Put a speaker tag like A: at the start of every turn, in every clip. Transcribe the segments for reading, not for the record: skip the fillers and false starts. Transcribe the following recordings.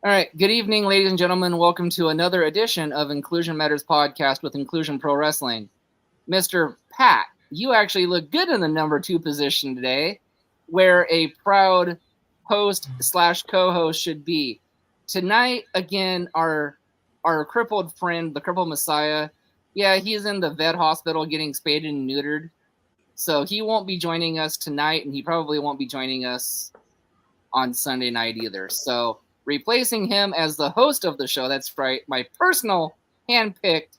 A: All right. Good evening, ladies and gentlemen. Welcome to another edition of Inclusion Matters podcast with Inclusion Pro Wrestling. Mr. Pat, you actually look good in the number 2 position today, where a proud host slash co-host should be. Tonight, again, our crippled friend, the crippled Messiah, yeah, he's in the vet hospital getting spayed and neutered. So he won't be joining us tonight, and he probably won't be joining us on Sunday night either. So replacing him as the host of the show, that's right, my personal handpicked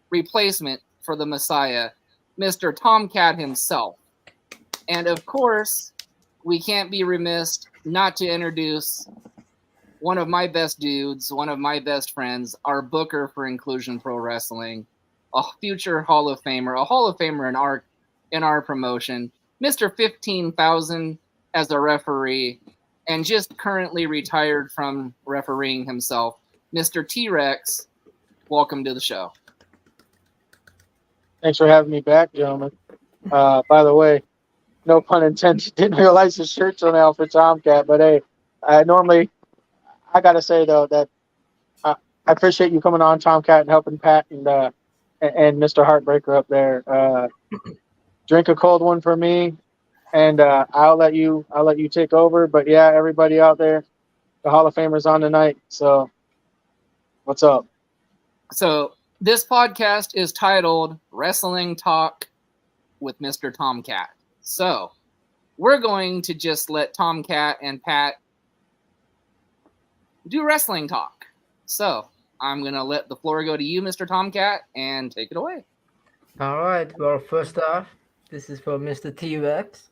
A: replacement for the Messiah, Mr. Tomcat himself. And of course, we can't be remiss not to introduce one of my best dudes, one of my best friends, our booker for Inclusion Pro Wrestling, a future Hall of Famer, a Hall of Famer in our promotion, Mr. 15,000 as a referee, and just currently retired from refereeing himself, Mr. T-Rex. Welcome to the show.
B: Thanks for having me back, gentlemen. By the way, no pun intended. Didn't realize the shirt's on out for Tomcat, but hey, I gotta say though that I appreciate you coming on, Tomcat, and helping Pat and Mr. Heartbreaker up there. Drink a cold one for me, and I'll let you take over. But yeah, everybody out there, the Hall of Famers on tonight. So, what's up?
A: So this podcast is titled Wrestling Talk with Mr. Tomcat. So we're going to just let Tomcat and Pat do wrestling talk. So I'm going to let the floor go to you, Mr. Tomcat, and take it away.
C: All right. Well, first off, this is for Mr. T-Rex.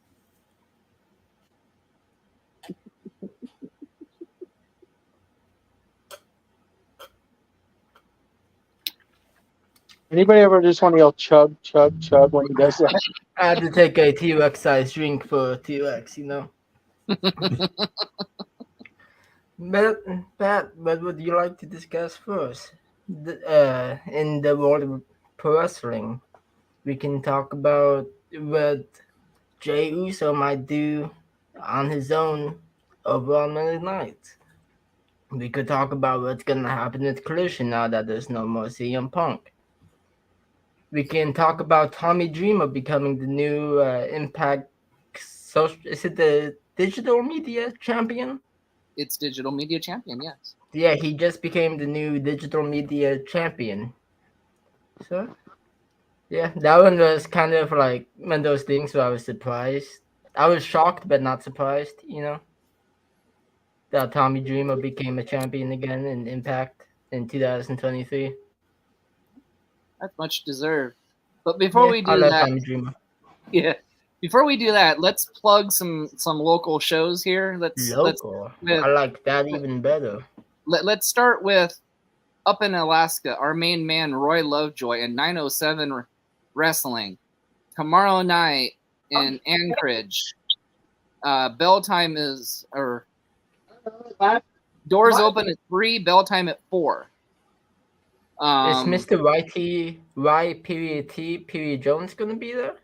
B: Anybody ever just want to yell chug, chug, chug when he does that?
C: I had to take a T-Rex sized drink for T-Rex, you know. But Pat, what would you like to discuss first? In the world of pro wrestling, we can talk about what Jey Uso might do on his own over on Monday night. We could talk about what's gonna happen with Collision now that there's no more CM Punk. We can talk about Tommy Dreamer becoming the new Impact. Is it the digital media champion?
A: It's digital media champion, yes.
C: Yeah, he just became the new digital media champion. So, yeah, that one was kind of like one of those things where I was surprised. I was shocked, but not surprised, you know, that Tommy Dreamer became a champion again in Impact in 2023.
A: That's much deserved. But before
C: Yeah,
A: we
C: I
A: do
C: love
A: that,
C: Tommy Dreamer.
A: yeah. Before we do that, let's plug some local shows here.
C: Local. I like that even better.
A: Let's start with up in Alaska, our main man Roy Lovejoy and 907 Wrestling tomorrow night in Anchorage. Bell time is doors open at 3. Bell time at 4.
C: Is Mr. Y.T. Jones gonna be there?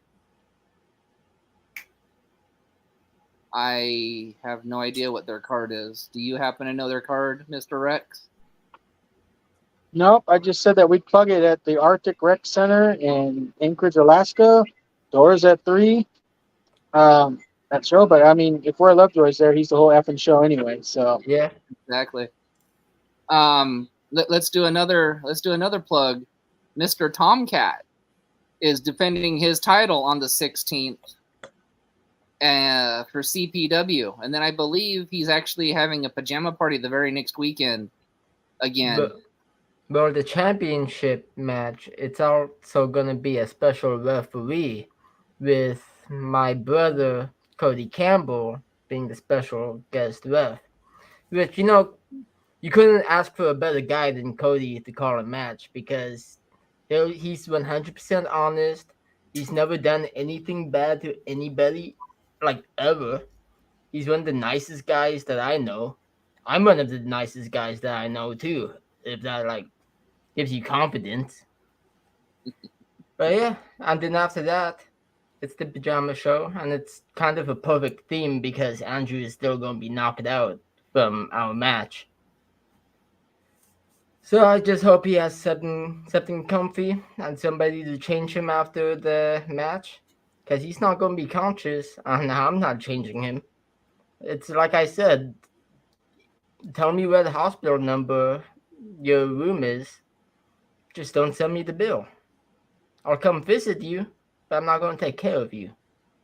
A: I have no idea what their card is. Do you happen to know their card, Mr. Rex?
B: Nope, I just said that we'd plug it at the Arctic Rec Center in Anchorage, Alaska. Doors at 3. That show, but I mean, if Roy Lovejoy's there, he's the whole effing show anyway. So
C: yeah,
A: exactly. Let's do another plug. Mr. Tomcat is defending his title on the 16th for CPW, and then I believe he's actually having a pajama party the very next weekend again.
C: But the championship match, it's also gonna be a special referee with my brother Cody Campbell being the special guest ref. Which, you know, you couldn't ask for a better guy than Cody to call a match because he's 100% honest. He's never done anything bad to anybody, like ever. He's one of the nicest guys that I know. I'm one of the nicest guys that I know too, if that like gives you confidence. But yeah, and then after that, it's the pajama show, and it's kind of a perfect theme because Andrew is still going to be knocked out from our match. So I just hope he has something comfy and somebody to change him after the match, because he's not going to be conscious, and I'm not changing him. It's like I said, tell me where the hospital number your room is. Just don't send me the bill. I'll come visit you, but I'm not going to take care of you.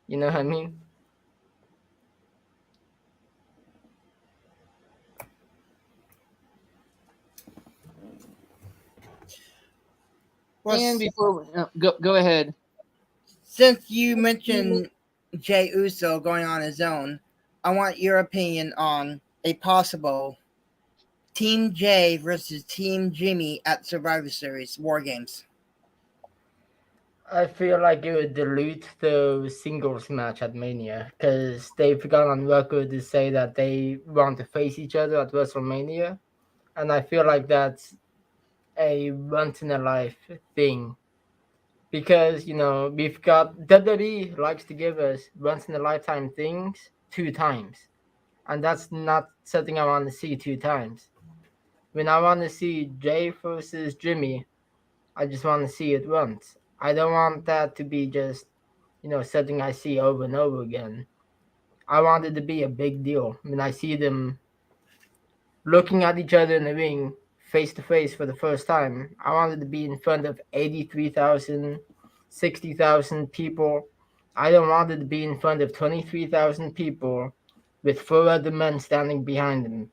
C: You know what I mean?
D: Well,
A: And before go ahead.
D: since you mentioned Jay Uso going on his own, I want your opinion on a possible Team Jay versus Team Jimmy at Survivor Series War Games.
C: I feel like it would dilute the singles match at Mania, because they've gone on record to say that they want to face each other at WrestleMania, and I feel like that's a once in a life thing, because we've got WWE likes to give us once in a lifetime things two times, and that's not something I want to see two times. When I want to see Jay versus Jimmy, I just want to see it once. I don't want that to be just something I see over and over again. I want it to be a big deal when I see them looking at each other in the ring face to face for the first time. I want it to be in front of 83,000, 60,000 people. I don't want it to be in front of 23,000 people with four other men standing behind them.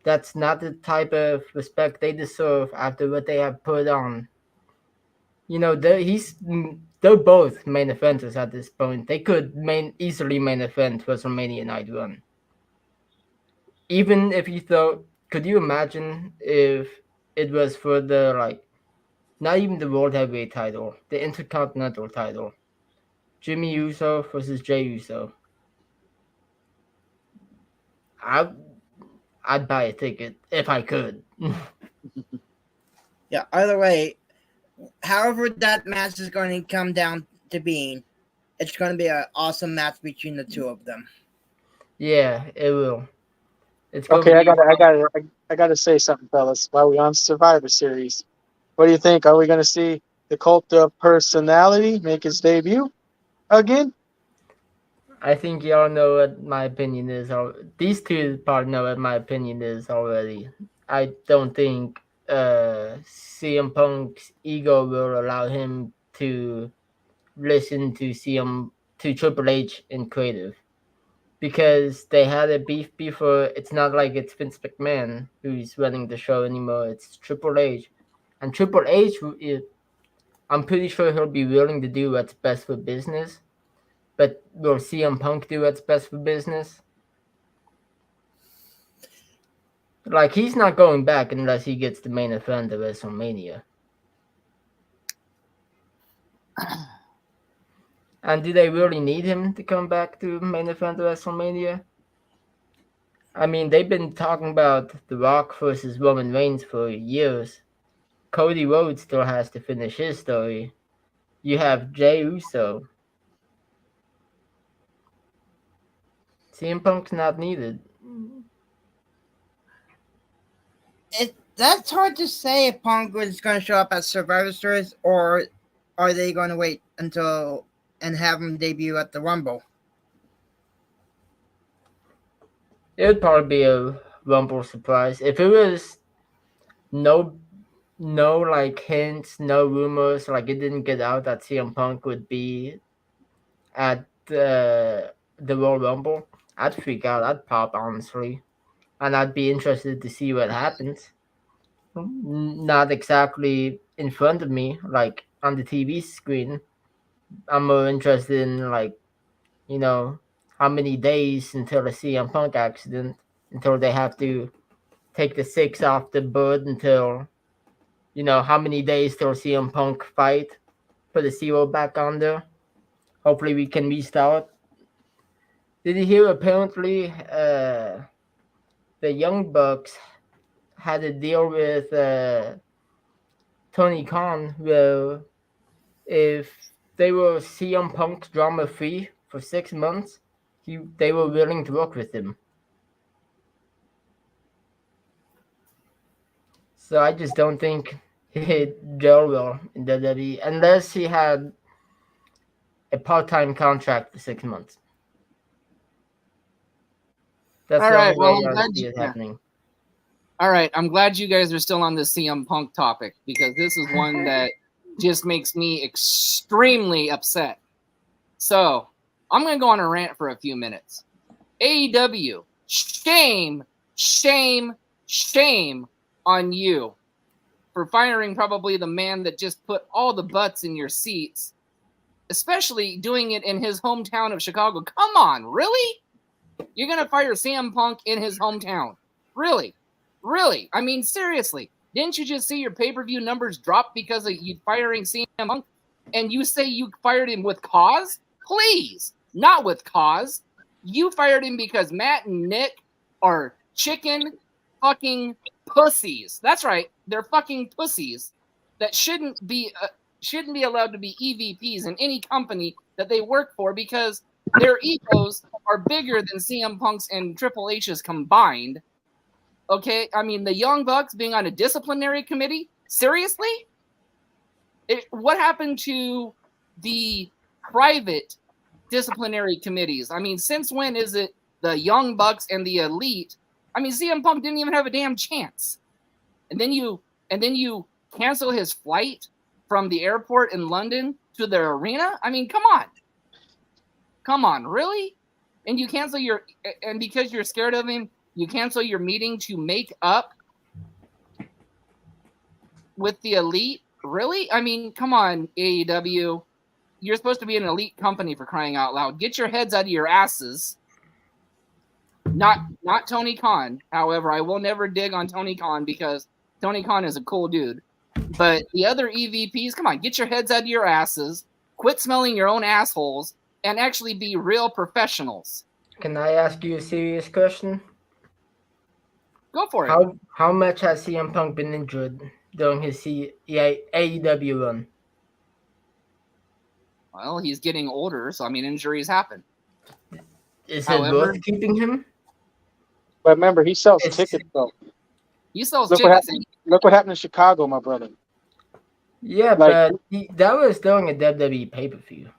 C: That's not the type of respect they deserve after what they have put on. They're both main eventers at this point. They could easily main event WrestleMania Night 1. Even if you thought, could you imagine if it was for the not even the World Heavyweight title, the Intercontinental title, Jimmy Uso versus Jay Uso? I I'd buy a ticket if I could.
D: Yeah, either way, however that match is going to come down to being, it's going to be an awesome match between the two of them.
C: Yeah, it will. It's gonna
B: Okay,
C: be
B: I gotta say something, fellas. While we're on Survivor Series, what do you think? Are we gonna see the Cult of Personality make its debut again?
C: I think y'all know what my opinion is. These two probably know what my opinion is already. I don't think CM Punk's ego will allow him to listen to Triple H in creative, because they had a beef before. It's not like it's Vince McMahon who's running the show anymore. It's Triple H, and Triple H, I'm pretty sure he'll be willing to do what's best for business. But will CM Punk do what's best for business? Like, he's not going back unless he gets the main event of WrestleMania. And do they really need him to come back to main event of WrestleMania? I mean, they've been talking about The Rock versus Roman Reigns for years. Cody Rhodes still has to finish his story. You have Jey Uso. CM Punk's not needed.
D: That's hard to say if Punk is going to show up at Survivor Series, or are they going to wait until and have him debut at the Rumble?
C: It would probably be a Rumble surprise. If it was no hints, no rumors, like it didn't get out that CM Punk would be at the Royal Rumble, I'd freak out. I'd pop, honestly, and I'd be interested to see what happens. Not exactly in front of me, like on the TV screen. I'm more interested in how many days until the CM Punk accident, until they have to take the six off the board, until how many days till CM Punk fight, put the zero back on there. Hopefully we can restart. Did you hear apparently the Young Bucks had a deal with Tony Khan where if they were CM Punk drama free for 6 months, they were willing to work with him. So I just don't think he'd gel well in WWE unless he had a part-time contract for 6 months. That's
A: All
C: the
A: right.
C: only
A: Well,
C: way
A: I'm
C: I
A: glad
C: see it happening.
A: All right. I'm glad you guys are still on the CM Punk topic because this is one that just makes me extremely upset. So I'm going to go on a rant for a few minutes. AEW, shame, shame, shame on you for firing probably the man that just put all the butts in your seats, especially doing it in his hometown of Chicago. Come on, really? You're going to fire CM Punk in his hometown? Really? Really? I mean, seriously. Didn't you just see your pay-per-view numbers drop because of you firing CM Punk? And you say you fired him with cause? Please, not with cause. You fired him because Matt and Nick are chicken fucking pussies. That's right. They're fucking pussies that shouldn't be allowed to be EVPs in any company that they work for because their egos are bigger than CM Punk's and Triple H's combined. Okay, I mean the Young Bucks being on a disciplinary committee. Seriously, what happened to the private disciplinary committees? I mean, since when is it the Young Bucks and the Elite? I mean, CM Punk didn't even have a damn chance, and then you cancel his flight from the airport in London to the arena. I mean, come on, really? And you cancel and because you're scared of him, you cancel your meeting to make up with the Elite? Really? I mean, come on, AEW. You're supposed to be an elite company for crying out loud. Get your heads out of your asses. Not Tony Khan. However, I will never dig on Tony Khan because Tony Khan is a cool dude. But the other EVPs, come on, get your heads out of your asses. Quit smelling your own assholes and actually be real professionals.
C: Can I ask you a serious question?
A: Go for it.
C: How much has CM Punk been injured during his AEW run?
A: Well, he's getting older, so I mean, injuries happen.
C: Is it worth keeping him?
B: But remember, he sells tickets, though.
A: He sells tickets.
B: Look what happened in Chicago, my brother.
C: Yeah, but that was during a WWE pay-per-view.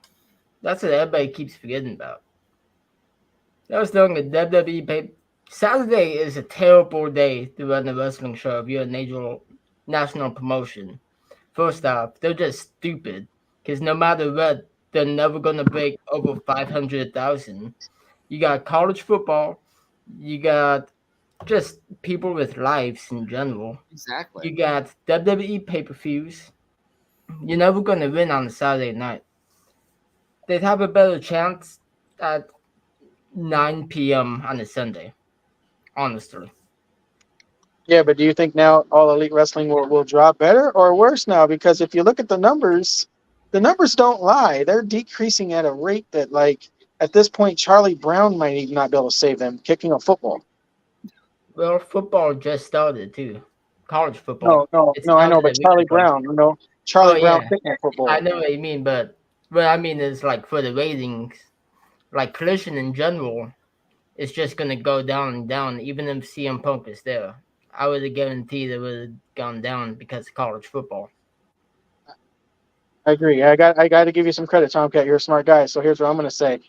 C: That's what everybody keeps forgetting about. That was during a WWE pay. Saturday is a terrible day to run a wrestling show if you're a major national promotion. First off, they're just stupid because no matter what, they're never gonna break over 500,000. You got college football, you got just people with lives in general.
A: Exactly.
C: You got WWE pay-per-views. You're never gonna win on a Saturday night. They'd have a better chance at 9 p.m. on a Sunday, honestly.
B: Yeah, but do you think now All Elite Wrestling will drop better or worse now? Because if you look at the numbers don't lie. They're decreasing at a rate that, like, at this point, Charlie Brown might even not be able to save them kicking a football.
C: Well, football just started, too. College football.
B: No, I know, but Charlie Brown, Charlie Brown kicking football.
C: I know what you mean, but what I mean is, like, for the ratings, like, Collision in general, it's just going to go down and down, even if CM Punk is there. I would have guaranteed it would have gone down because of college football.
B: I agree. I got to give you some credit, Tomcat. You're a smart guy. So here's what I'm going to say.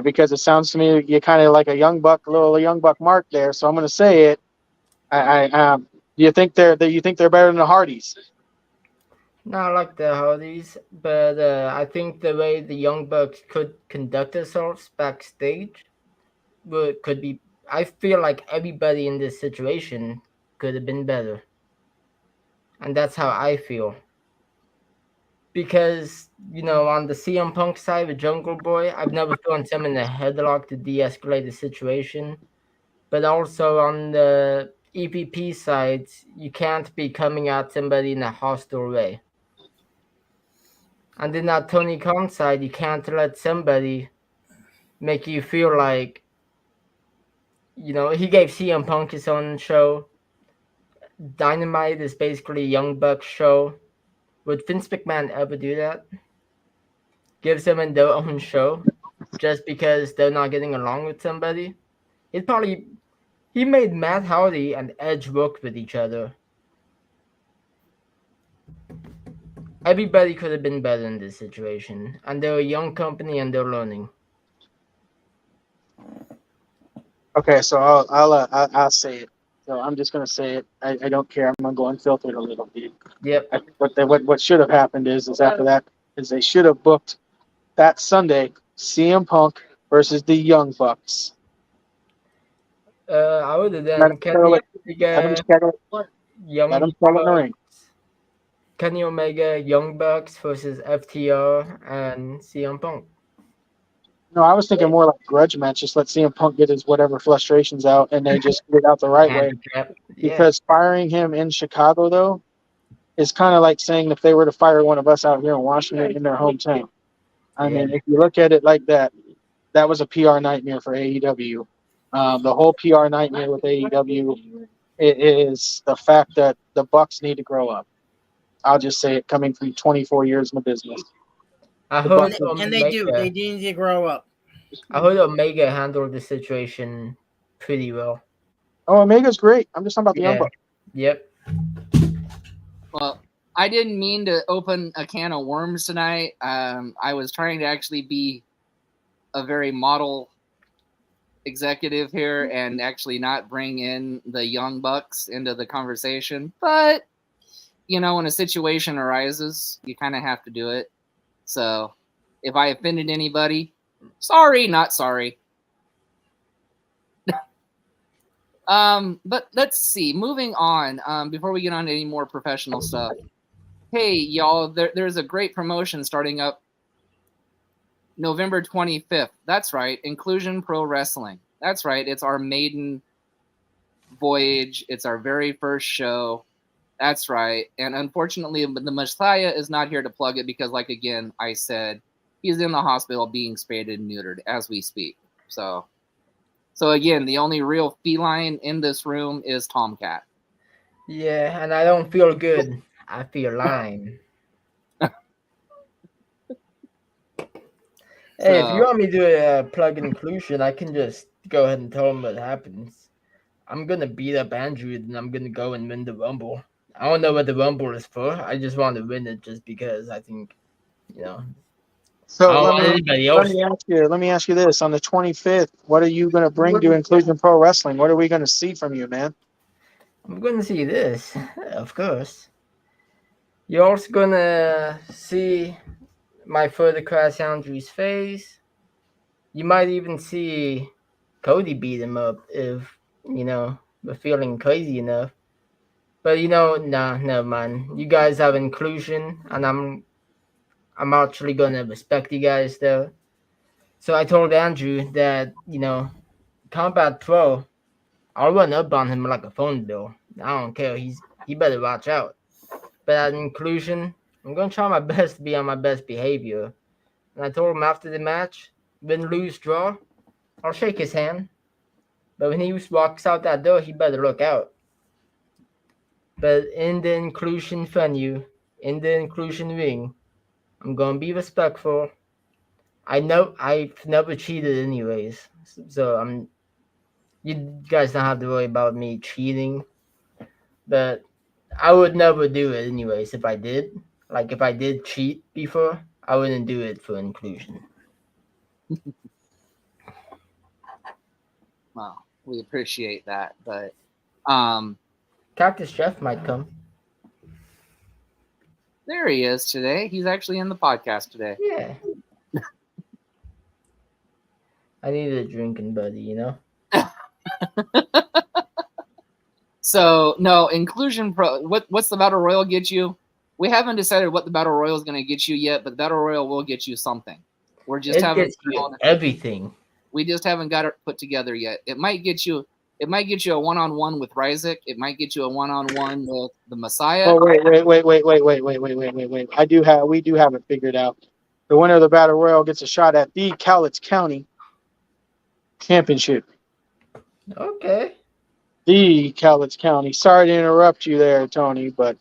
B: Because it sounds to me you're kind of like a little young buck Mark there. So I'm going to say it. Do you think they're better than the Hardys?
C: Not like the Hardys, but I think the way the Young Bucks could conduct themselves backstage could be. I feel like everybody in this situation could have been better, and that's how I feel. Because on the CM Punk side with Jungle Boy, I've never thrown him in a headlock to de-escalate the situation. But also on the EVP side, you can't be coming at somebody in a hostile way. And then on Tony Khan side, you can't let somebody make you feel like, he gave CM Punk his own show. Dynamite is basically a Young Bucks show. Would Vince McMahon ever do that? Gives them their own show just because they're not getting along with somebody? He made Matt Hardy and Edge work with each other. Everybody could have been better in this situation, and they're a young company and they're learning.
B: Okay, so I'll say it. So I'm just gonna say it. I don't care. I'm gonna go unfiltered a little bit.
C: Yep.
B: I think what should have happened is after that is they should have booked that Sunday CM Punk versus the Young Bucks.
C: I would have
B: Let
C: done
B: them settle it. Let them settle it.
C: Young
B: Let them settle in the ring.
C: Kenny Omega, Young Bucks versus FTR and CM Punk.
B: No, I was thinking more like grudge match. Just let CM Punk get his whatever frustrations out, and they just get it out the right way.
C: Handicap. Yeah.
B: Because firing him in Chicago, though, is kind of like saying if they were to fire one of us out here in Washington in their hometown. I mean, if you look at it like that, that was a PR nightmare for AEW. The whole PR nightmare with AEW is the fact that the Bucks need to grow up. I'll just say it, coming from 24 years in the business.
C: I
B: The
C: heard
B: Bucks-
D: And they do. They do need to grow up.
C: I heard Omega handled the situation pretty well.
B: Oh, Omega's great. I'm just talking about the Young Bucks.
C: Yep.
A: Well, I didn't mean to open a can of worms tonight. I was trying to actually be a very model executive here and actually not bring in the Young Bucks into the conversation. But, you know, when a situation arises, you kind of have to do it. So if I offended anybody, sorry, not sorry. But let's see. Moving on, before we get on to any more professional stuff. Hey, y'all, there's a great promotion starting up November 25th. That's right, Inclusion Pro Wrestling. That's right, it's our maiden voyage. It's our very first show. That's right. And unfortunately, the Messiah is not here to plug it because, like, again, I said, he's in the hospital being spayed and neutered as we speak. So again, the only real feline in this room is Tomcat.
C: Yeah, and I don't feel good. I feel lime. Hey, if you want me to plug inclusion, I can just go ahead and tell them what happens. I'm going to beat up Andrew, and I'm going to go and win the Rumble. I don't know what the Rumble is for. I just want to win it just because I think, you know.
B: So let me ask you this. On the 25th, what are you going to bring to Inclusion Pro Wrestling? What are we going to see from you, man?
C: I'm going to see this, of course. You're also going to see my further crash Andrew's face. You might even see Cody beat him up if, you know, we're feeling crazy enough. But, you know, nah, never mind. You guys have inclusion, and I'm actually going to respect you guys, though. So I told Andrew that, you know, Combat Pro, I'll run up on him like a phone bill. I don't care. He better watch out. But at inclusion, I'm going to try my best to be on my best behavior. And I told him after the match, win, lose, draw, I'll shake his hand. But when he walks out that door, he better look out. But in the inclusion venue, in the inclusion ring, I'm going to be respectful. I know I've never cheated anyways. So you guys don't have to worry about me cheating. But I would never do it anyways if I did. Like if I did cheat before, I wouldn't do it for inclusion.
A: Well, we appreciate that, but
C: Cactus Jeff might come.
A: There he is today. He's actually in the podcast today.
C: Yeah. I need a drinking buddy, you know?
A: So, no, Inclusion Pro. What's the Battle Royal get you? We haven't decided what the Battle Royal is going to get you yet, but the Battle Royal will get you something. We're just haven't
C: everything.
A: We just haven't got it put together yet. It might get you a one-on-one with Ryzik. It might get you a one-on-one with the Messiah.
B: Oh wait. We do have it figured out. The winner of the Battle Royal gets a shot at the Cowlitz County Championship.
C: Okay.
B: The Cowlitz County. Sorry to interrupt you there, Tony, but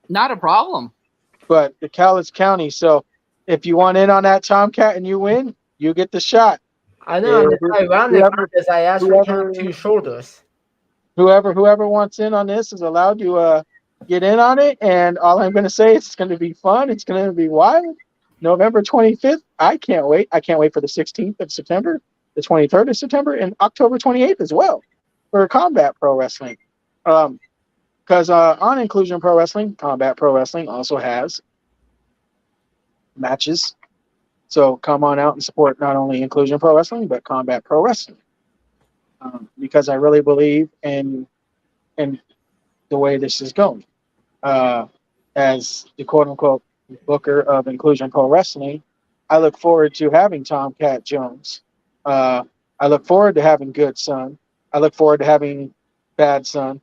A: not a problem.
B: But the Cowlitz County. So if you want in on that Tomcat and you win, you get the shot.
C: I know. And it's ironic because I asked for count 2 shoulders.
B: Whoever wants in on this is allowed to get in on it. And all I'm going to say is it's going to be fun. It's going to be wild. November 25th. I can't wait. I can't wait for the 16th of September, the 23rd of September, and October 28th as well for Combat Pro Wrestling. Because on Inclusion Pro Wrestling, Combat Pro Wrestling also has matches. So come on out and support not only Inclusion Pro Wrestling, but Combat Pro Wrestling. Because I really believe in the way this is going. As the quote-unquote booker of Inclusion Pro Wrestling, I look forward to having Tomcat Jones. I look forward to having Good Son. I look forward to having Bad Son.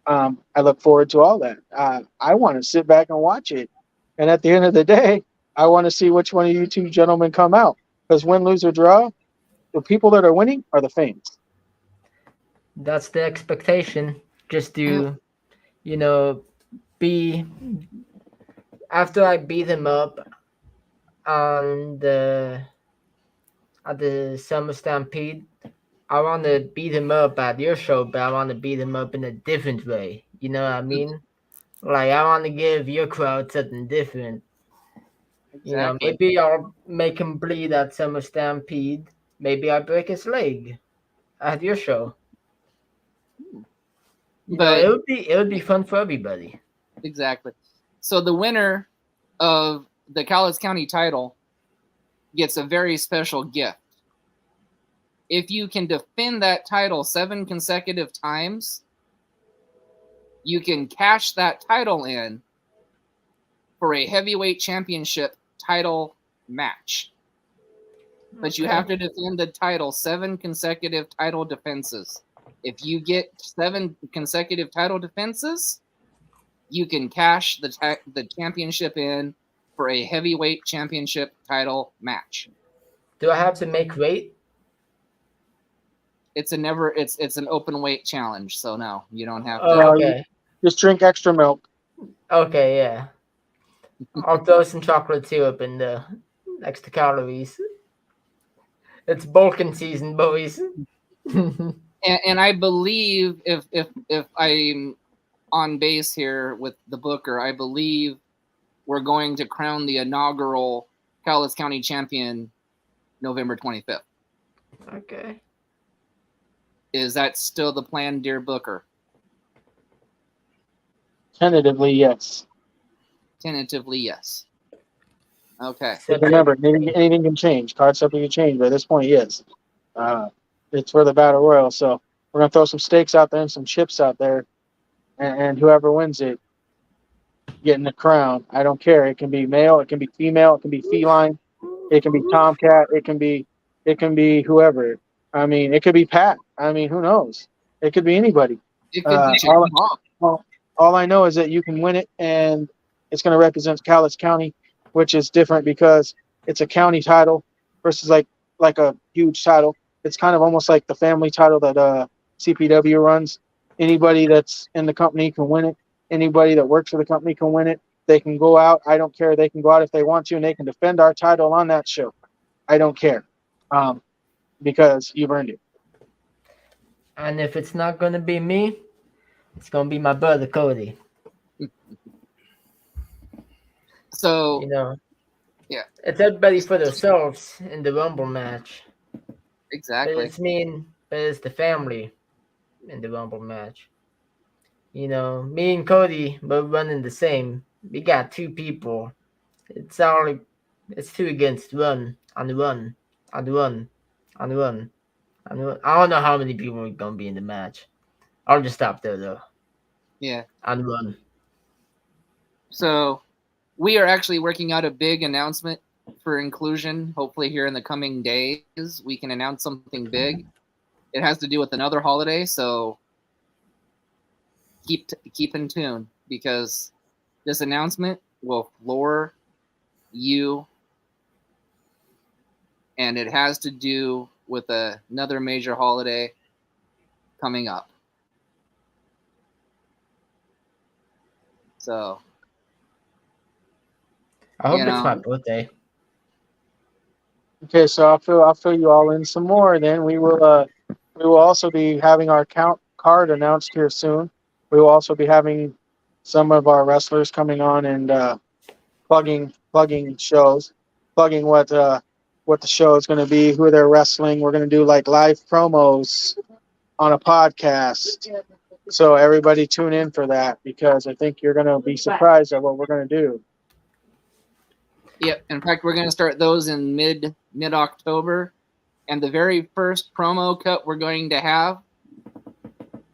B: I look forward to all that. I want to sit back and watch it. And at the end of the day, I want to see which one of you two gentlemen come out. Because win, lose, or draw, the people that are winning are the fans.
C: That's the expectation. Just to, be after I beat him up on at the Summer Stampede. I want to beat him up at your show, but I want to beat him up in a different way. You know what I mean? Like, I want to give your crowd something different.
A: Exactly.
C: Maybe I'll make him bleed at Summer Stampede. Maybe I break his leg at your show.
A: But
C: it would be fun for everybody.
A: exactly. So the winner of the Cowlitz County title gets a very special gift. If you can defend that title 7 consecutive times, you can cash that title in for a heavyweight championship title match. But you have to defend the title 7 consecutive title defenses. If you get 7 consecutive title defenses, you can cash the championship in for a heavyweight championship title match.
C: Do I have to make weight?
A: It's an open weight challenge, so no, you don't have to.
C: Oh, okay.
B: Just drink extra milk.
C: Okay, yeah. I'll throw some chocolate syrup in the extra calories. It's bulking season, boys.
A: And I believe if I'm on base here with the booker, I believe we're going to crown the inaugural Cowlitz County champion November 25th.
C: Okay.
A: Is that still the plan, dear Booker?
B: Tentatively, yes.
A: Tentatively, yes. Okay.
B: But remember, anything can change. Card subject can change, but at this point, yes. It's for the Battle Royal, so we're going to throw some steaks out there and some chips out there, and whoever wins it, getting the crown. I don't care. It can be male, it can be female, it can be feline, it can be Tomcat, it can be whoever. I mean, it could be Pat. I mean, who knows? It could be anybody.
A: It could be Jimmy Hawk.
B: All I know is that you can win it, and it's going to represent Cowlitz County, which is different because it's a county title versus like a huge title. It's kind of almost like the family title that CPW runs. Anybody that's in the company can win it. Anybody that works for the company can win it. They can go out. I don't care. They can go out if they want to, and they can defend our title on that show. I don't care. Because you've earned it.
C: And if it's not going to be me, it's going to be my brother, Cody.
A: So,
C: yeah. It's everybody for themselves in the Rumble match.
A: Exactly.
C: But it's the family in the Rumble match. Me and Cody, we're running the same. We got 2 people. It's 2 against 1 on the run. I don't know how many people are going to be in the match. I'll just stop there, though.
A: Yeah.
C: On the run.
A: So, we are actually working out a big announcement for inclusion. Hopefully here in the coming days, we can announce something big. It has to do with another holiday, so keep in tune, because this announcement will floor you, and it has to do with another major holiday coming up. So,
C: I hope it's my birthday.
B: Okay, so I'll fill you all in some more. Then we will also be having our card announced here soon. We will also be having some of our wrestlers coming on and plugging shows, plugging what the show is going to be, who they're wrestling. We're going to do like live promos on a podcast. So everybody tune in for that, because I think you're going to be surprised at what we're going to do.
A: Yep. In fact, we're going to start those in mid October, and the very first promo cut we're going to have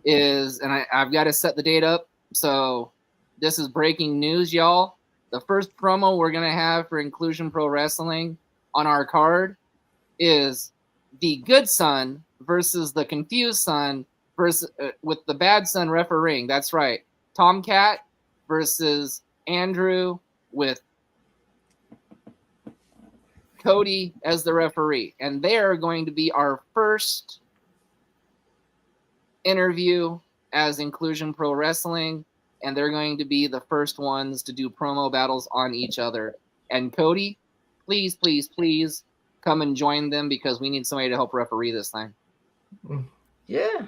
A: is, and I've got to set the date up. So this is breaking news, y'all. The first promo we're going to have for Inclusion Pro Wrestling on our card is the good son versus the confused son versus with the bad son refereeing. That's right. Tomcat versus Andrew with Cody as the referee. And they're going to be our first interview as Inclusion Pro Wrestling. And they're going to be the first ones to do promo battles on each other. And Cody, please, please, please come and join them, because we need somebody to help referee this thing.
C: Yeah.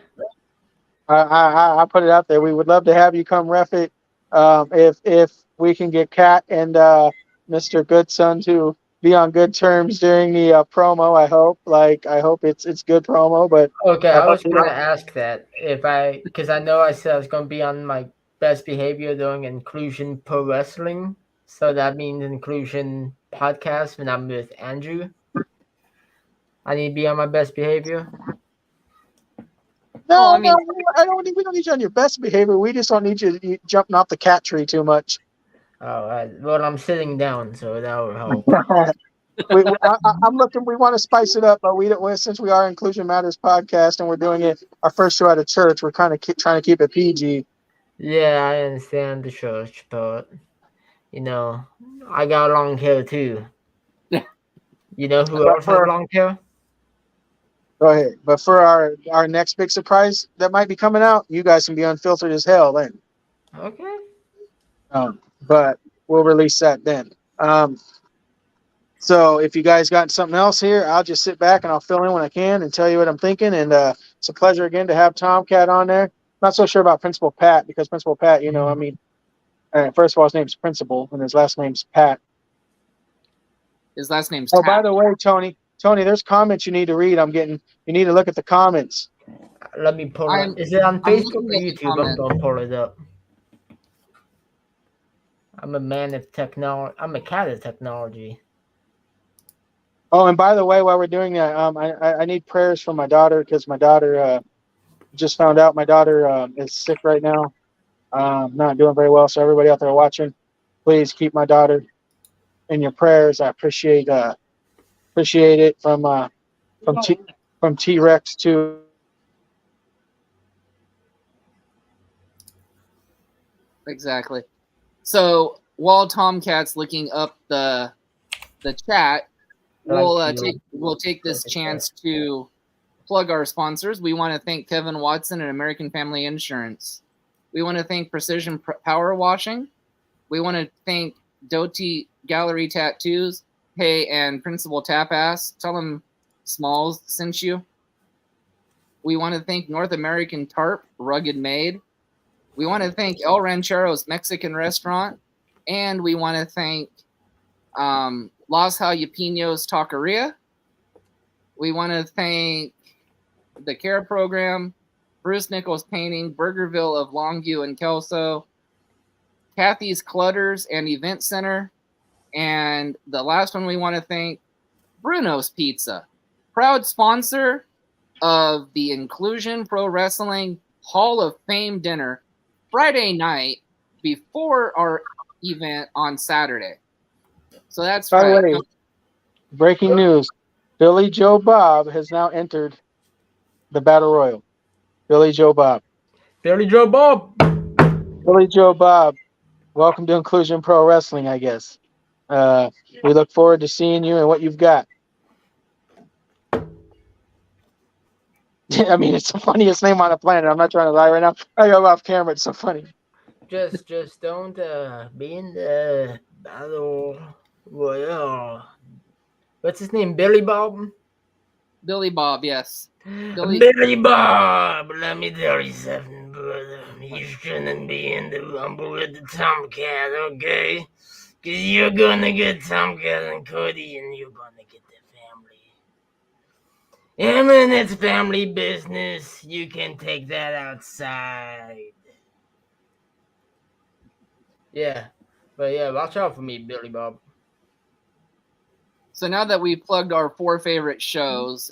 B: I put it out there. We would love to have you come ref it. If we can get Kat and Mr. Goodson to be on good terms during the promo, I hope. I hope it's good promo. But
C: Okay, I was gonna ask that because I know I said I was gonna be on my best behavior during Inclusion Pro Wrestling, so that means Inclusion Podcast when I'm with Andrew. I need to be on my best behavior.
B: No, I don't. We don't need you on your best behavior. We just don't need you jumping off the cat tree too much.
C: All right. Well, I'm sitting down, so that will help.
B: I'm looking. We want to spice it up, but since we are Inclusion Matters podcast and we're doing it our first show at a church, we're kind of trying to keep it PG.
C: Yeah, I understand the church, but I got long hair too. You know who else has long hair?
B: Go ahead. But for our next big surprise that might be coming out, you guys can be unfiltered as hell then.
C: Okay.
B: But we'll release that then. So if you guys got something else here, I'll just sit back and I'll fill in when I can and tell you what I'm thinking. And it's a pleasure again to have Tomcat on there. Not so sure about Principal Pat, because Principal Pat, first of all, his name's Principal and his last name's Pat.
A: His last name's
B: Pat. By the way, Tony, there's comments you need to read. You need to look at the comments.
C: Let me pull it. Is it on Facebook or YouTube? I'm going to pull it up. I'm a man of technology. I'm a cat of technology.
B: Oh, and by the way, while we're doing that, I need prayers for my daughter, because my daughter just found out my daughter is sick right now, not doing very well. So everybody out there watching, please keep my daughter in your prayers. I appreciate it from T-Rex to.
A: Exactly. So while Tomcat's looking up the chat, we'll take this chance to plug our sponsors. We want to thank Kevin Watson and American Family Insurance. We want to thank Precision Power Washing. We want to thank Doty Gallery Tattoos. Hey, and Principal Tapass. Tell them Smalls sent you. We want to thank North American Tarp, Rugged Made. We want to thank El Ranchero's Mexican Restaurant. And we want to thank Los Jalapenos Taqueria. We want to thank the Care Program, Bruce Nichols Painting, Burgerville of Longview and Kelso, Kathy's Clutters and Event Center, and the last one we want to thank, Bruno's Pizza, proud sponsor of the Inclusion Pro Wrestling Hall of Fame dinner Friday night before our event on Saturday. So that's right.
B: By the way, breaking news: Billy Joe Bob has now entered the Battle Royal. Billy Joe Bob.
C: Billy Joe Bob.
B: Billy Joe Bob. Welcome to Inclusion Pro Wrestling, I guess. We look forward to seeing you and what you've got. I mean, it's the funniest name on the planet. I'm not trying to lie right now. I go off camera. It's so funny.
C: Just don't be in the Battle Royale. What's his name? Billy Bob?
A: Billy Bob, yes.
C: Billy Bob, let me tell you something, brother. You shouldn't be in the Rumble with the Tomcat, okay? Because you're gonna get Tomcat and Cody, and you're gonna get the family. And when it's family business, you can take that outside. Yeah. But yeah, watch out for me, Billy Bob.
A: So now that we've plugged our 4 favorite shows,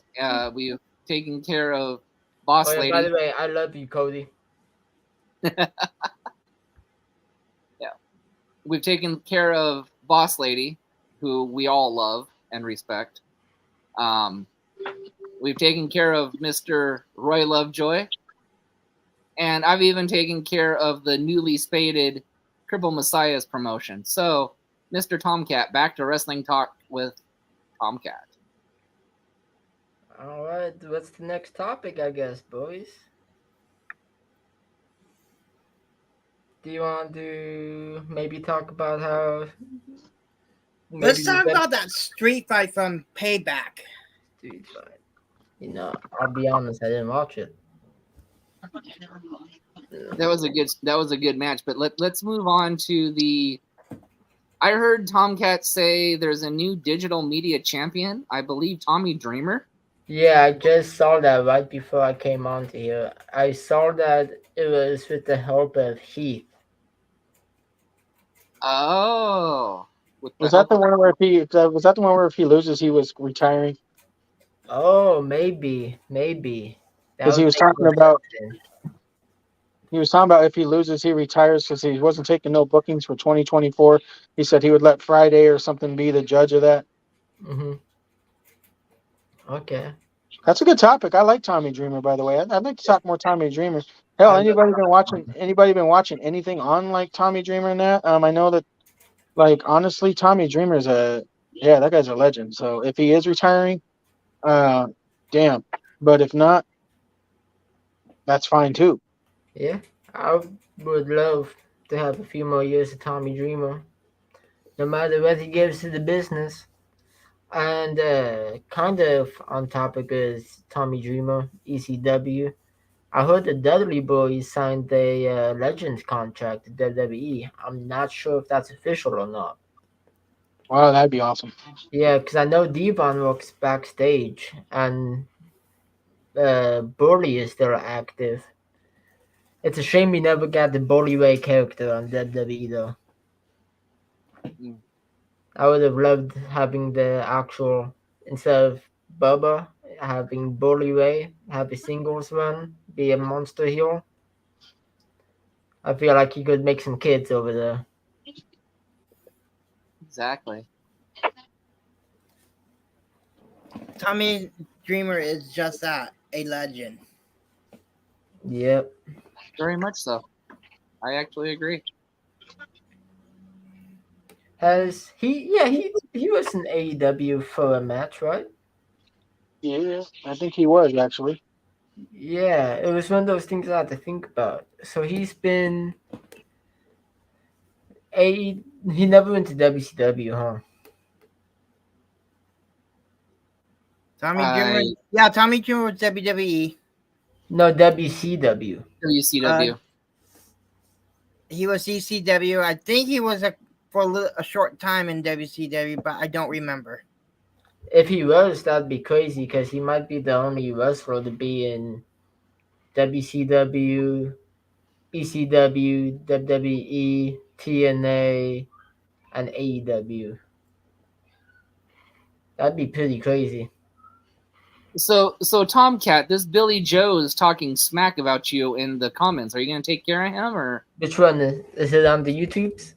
A: we've taken care of Boss
C: Oh, yeah,
A: Lady.
C: by the way, I love you, Cody.
A: Yeah. We've taken care of Boss Lady, who we all love and respect. We've taken care of Mr. Roy Lovejoy. And I've even taken care of the newly spaded Cripple Messiah's promotion. So, Mr. Tomcat, back to wrestling talk with Tomcat.
C: All right, what's the next topic, I guess, boys? Do you want to maybe talk about how...
D: Let's talk about that street fight from Payback.
C: Street fight. You know, I'll be honest, I didn't watch it.
A: That was a good match, but let's move on to the... I heard Tomcat say there's a new digital media champion, I believe Tommy Dreamer.
C: Yeah, I just saw that right before I came on to here. I saw that it was with the help of Heath.
A: Oh.
B: Was that the one where if he loses, he was retiring?
C: Oh, maybe.
B: Because he was talking about if he loses, he retires because he wasn't taking no bookings for 2024. He said he would let Friday or something be the judge of that.
C: Mm-hmm. Okay.
B: That's a good topic. I like Tommy Dreamer, by the way. I'd like to talk more Tommy Dreamer. Hell, anybody been watching anything on like Tommy Dreamer and that? I know that, like, honestly, Tommy Dreamer is that guy's a legend. So if he is retiring, damn. But if not, that's fine too.
C: Yeah, I would love to have a few more years of Tommy Dreamer, no matter what he gives to the business. And kind of on topic is Tommy Dreamer, ECW. I heard the Dudley Boys signed a Legends contract to WWE. I'm not sure if that's official or not.
B: Wow, that'd be awesome.
C: Yeah, because I know Devon works backstage, and Burley is still active. It's a shame we never got the Bully Ray character on WWE though.
A: Mm.
C: I would have loved having the actual, instead of Bubba, having Bully Ray have a singles run, be a monster heel. I feel like he could make some kids over there.
A: Exactly.
D: Tommy Dreamer is just that, a legend.
C: Yep.
A: Very much so. I actually agree.
C: Has he? Yeah, he was in AEW for a match, right?
B: Yeah, I think he was actually.
C: Yeah, it was one of those things I had to think about. So he's been he never went to WCW, huh?
D: Tommy Dreamer. Yeah, Tommy Dreamer was WWE.
C: No, WCW.
A: WCW.
D: He was ECW. I think he was for a short time in WCW, but I don't remember.
C: If he was, that'd be crazy because he might be the only wrestler to be in WCW, ECW, WWE, TNA, and AEW. That'd be pretty crazy.
A: So Tomcat, this Billy Joe is talking smack about you in the comments. Are you going to take care of him, or
C: Which one is it on the YouTubes?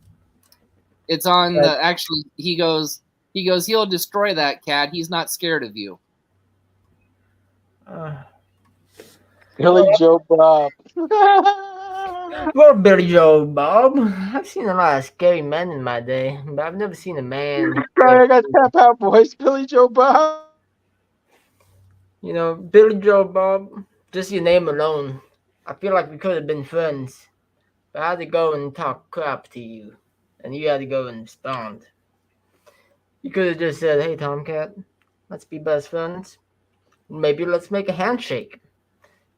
A: it's on the actually? He goes, he'll destroy that cat. He's not scared of you.
B: Billy Joe Bob.
C: Well, Billy Joe Bob, I've seen a lot of scary men in my day, but I've never seen a man.
B: I got tap out boys. Billy Joe Bob.
C: You know, Billy Joe Bob, just your name alone, I feel like we could have been friends. But I had to go and talk crap to you, and you had to go and respond. You could have just said, "Hey, Tomcat, let's be best friends. Maybe let's make a handshake."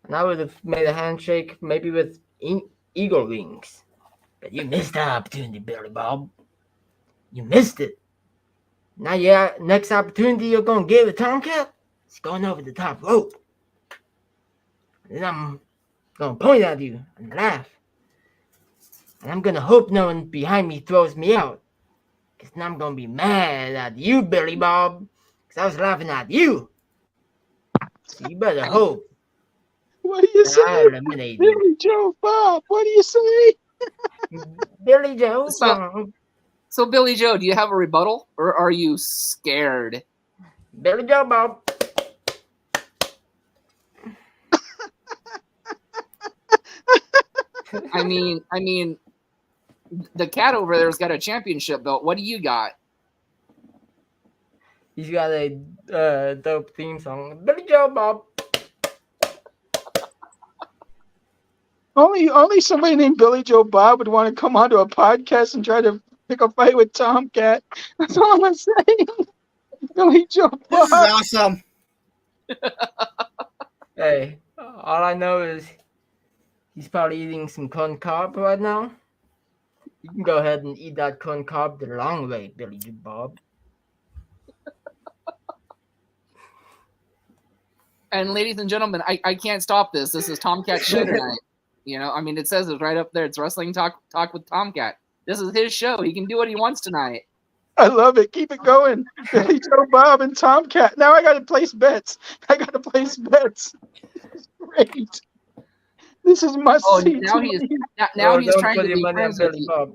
C: And I would have made a handshake maybe with eagle wings. But you missed the opportunity, Billy Bob. You missed it. Now, yeah, next opportunity you're gonna give a Tomcat, it's going over the top rope. And I'm gonna point at you and laugh. And I'm gonna hope no one behind me throws me out. Because now I'm gonna be mad at you, Billy Bob. Because I was laughing at you. So you better hope
B: What do you
C: that I
B: say,
C: eliminate you.
B: Billy Joe Bob? What do you say?
C: Billy Joe
A: So-
C: Bob.
A: So, Billy Joe, do you have a rebuttal, or are you scared?
C: Billy Joe Bob.
A: I mean, the cat over there's got a championship belt. What do you got?
C: He's got a dope theme song. Billy Joe Bob.
B: Only somebody named Billy Joe Bob would want to come onto a podcast and try to pick a fight with Tomcat. That's all I'm saying. Billy Joe
D: This is
B: Bob.
D: awesome.
C: Hey, all I know is he's probably eating some corn cob right now. You can go ahead and eat that corn cob the long way, Billy Joe Bob.
A: And ladies and gentlemen, I can't stop this. This is Tomcat's show tonight. You know, I mean, it says it right up there. It's Wrestling Talk with Tomcat. This is his show. He can do what he wants tonight.
B: I love it. Keep it going. Billy Joe Bob and Tomcat. Now I got to place bets. This is great. This is must
A: Oh,
B: see.
A: now he's
C: Don't
A: trying
C: put
A: to
C: your
A: be
C: money on
A: friends with
C: Billy
A: you.
C: Bob.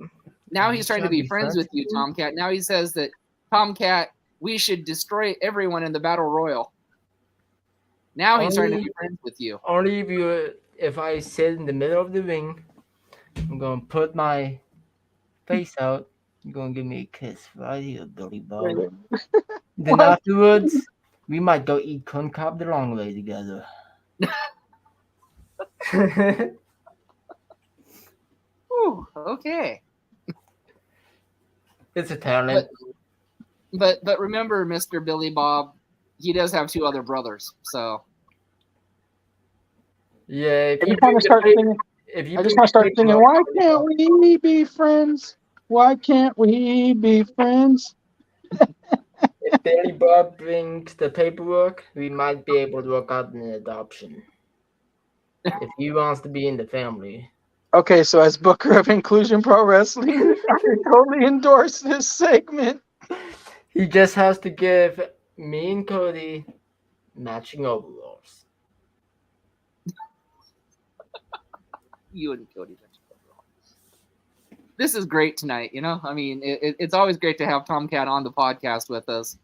A: Now he's trying to be friends with you,
C: with you?
A: Tomcat. Now he says that Tomcat, we should destroy everyone in the battle royal. Now he's trying to be friends with you.
C: Only if I sit in the middle of the ring, I'm gonna put my face out. You're gonna give me a kiss right here, Billy Bob. Then
B: What?
C: afterwards, we might go eat corn cob the long way together.
A: Whew, okay.
C: It's a talent.
A: But remember, Mr. Billy Bob, he does have two other brothers. So
C: Yeah,
B: I just want to start singing. I just want to start singing. Why can't we be friends? Why can't we be friends?
C: If Billy Bob brings the paperwork, we might be able to work out an adoption. If he wants to be in the family.
B: Okay, so as Booker of Inclusion Pro Wrestling, I totally endorse this segment.
C: He just has to give me and Cody matching overalls.
A: you and Cody. This is great tonight. You know, I mean, it's always great to have Tomcat on the podcast with us.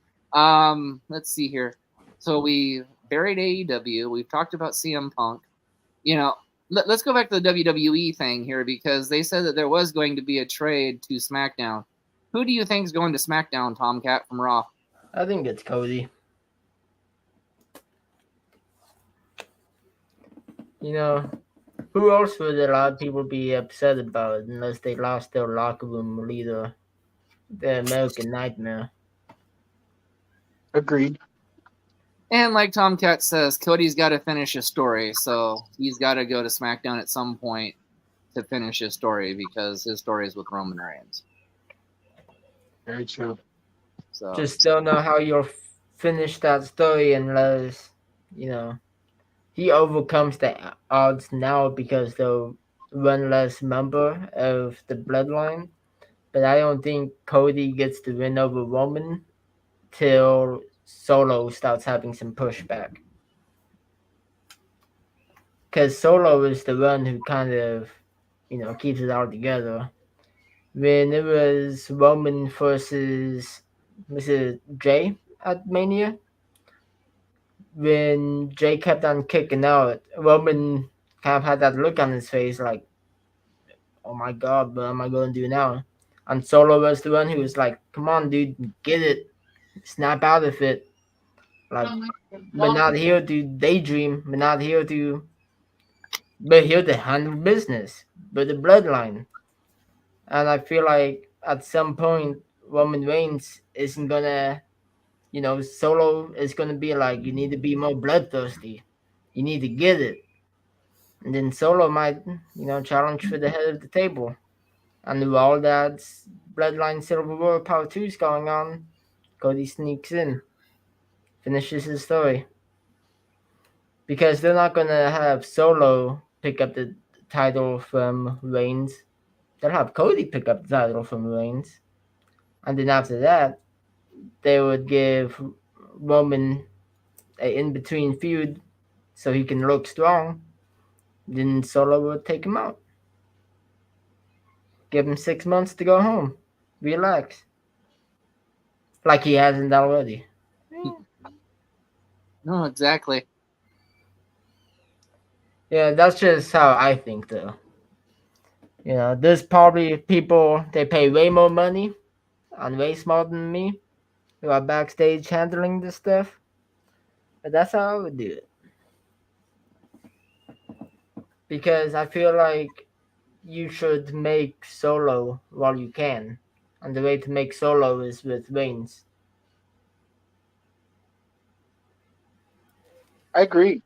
A: Let's see here. So we buried AEW. We've talked about CM Punk. You know, let's go back to the WWE thing here because they said that there was going to be a trade to SmackDown. Who do you think is going to SmackDown, Tomcat from Raw?
C: I think it's Cody. You know, who else would a lot of people be upset about unless they lost their locker room leader, the American Nightmare?
B: Agreed.
A: And like Tomcat says, Cody's got to finish his story, so he's got to go to SmackDown at some point to finish his story because his story is with Roman Reigns.
B: Very true.
A: So
C: Just don't know how you'll finish that story unless, you know, he overcomes the odds now because they're one less member of the bloodline. But I don't think Cody gets to win over Roman till Solo starts having some pushback. Because Solo is the one who kind of, you know, keeps it all together. When it was Roman versus, was it Jay at Mania? When Jay kept on kicking out, Roman kind of had that look on his face like, oh my god, what am I going to do now? And Solo was the one who was like, come on, dude, get it. Snap out of it. Like, we're not here to daydream. We're here to handle business with the bloodline. And I feel like at some point, Roman Reigns isn't gonna, you know, Solo is gonna be like, you need to be more bloodthirsty. You need to get it. And then Solo might, challenge for the head of the table. And while that Bloodline Civil War Part 2 is going on, Cody sneaks in, finishes his story. Because they're not going to have Solo pick up the title from Reigns. They'll have Cody pick up the title from Reigns. And then after that, they would give Roman an in-between feud so he can look strong. Then Solo would take him out. Give him 6 months to go home. Relax. Like he hasn't already.
A: No, exactly.
C: Yeah, that's just how I think, though. There's probably people, they pay way more money and way smarter than me who are backstage handling this stuff. But that's how I would do it. Because I feel like you should make Solo while you can. And the way to make Solo is with Reigns.
B: I agree.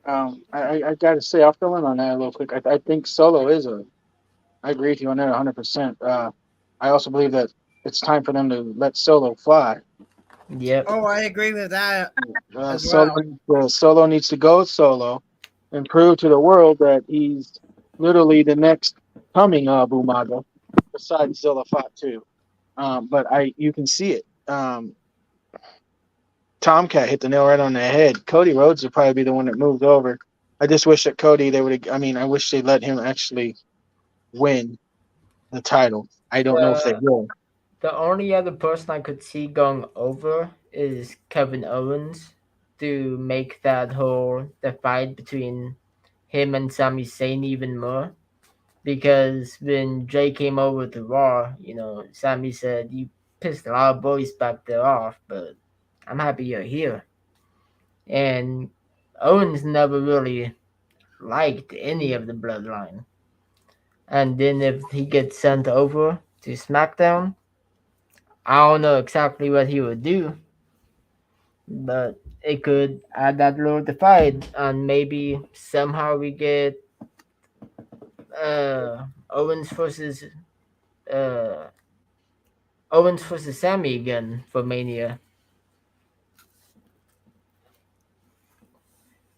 B: I got to say, I'll fill in on that a little quick. I think Solo is a. I agree with you on that 100%. I also believe that it's time for them to let Solo fly.
C: Yep.
D: Oh, I agree with that. As
B: Solo needs to go solo and prove to the world that he's literally the next coming of Umaga, besides Zilla Fat too. But you can see it. Tomcat hit the nail right on the head. Cody Rhodes would probably be the one that moved over. I just wish that Cody, I wish they let him actually win the title. I don't know if they will.
C: The only other person I could see going over is Kevin Owens to make the fight between him and Sami Zayn even more. Because when Jay came over to Raw, Sami said, "You pissed a lot of boys back there off, but I'm happy you're here." And Owens never really liked any of the bloodline. And then if he gets sent over to SmackDown, I don't know exactly what he would do, but it could add that little divide, and maybe somehow we get Owens versus uh, Owens versus Sammy again for Mania.